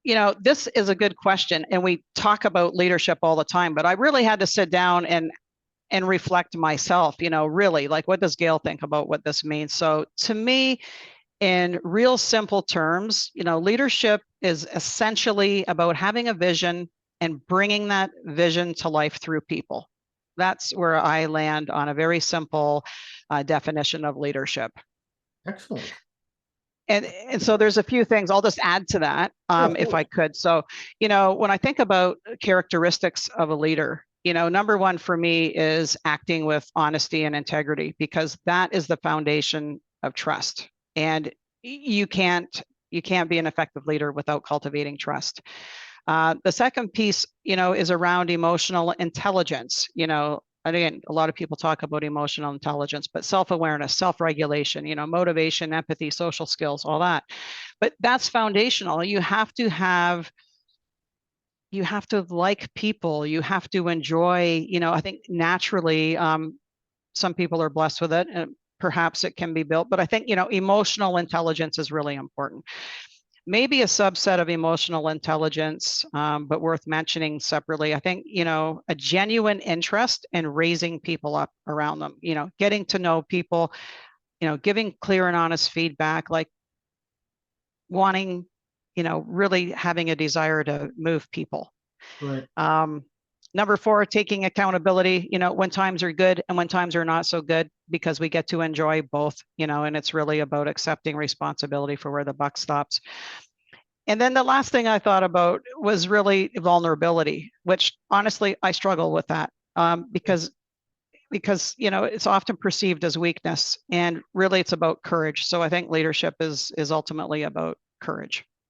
this is a good question, and we talk about leadership all the time, but I really had to sit down and reflect myself, really, like, what does Gail think about what this means? So to me, in real simple terms, leadership is essentially about having a vision and bringing that vision to life through people. That's where I land on a very simple definition of leadership. Excellent. And so there's a few things I'll just add to that, Yeah, of if I course. could. So, when I think about characteristics of a leader, number one for me is acting with honesty and integrity, because that is the foundation of trust. And you can't be an effective leader without cultivating trust. The second piece, is around emotional intelligence. And again, a lot of people talk about emotional intelligence, but self-awareness, self-regulation, motivation, empathy, social skills, all that. But that's foundational. You have to like people. You have to enjoy, I think naturally, some people are blessed with it, and perhaps it can be built, but I think, emotional intelligence is really important. Maybe a subset of emotional intelligence, but worth mentioning separately. I think, a genuine interest in raising people up around them, getting to know people, giving clear and honest feedback, like wanting, really having a desire to move people. Right. Number four, taking accountability, when times are good and when times are not so good, because we get to enjoy both, and it's really about accepting responsibility for where the buck stops. And then the last thing I thought about was really vulnerability, which honestly, I struggle with that, because it's often perceived as weakness, and really it's about courage. So I think leadership is ultimately about courage.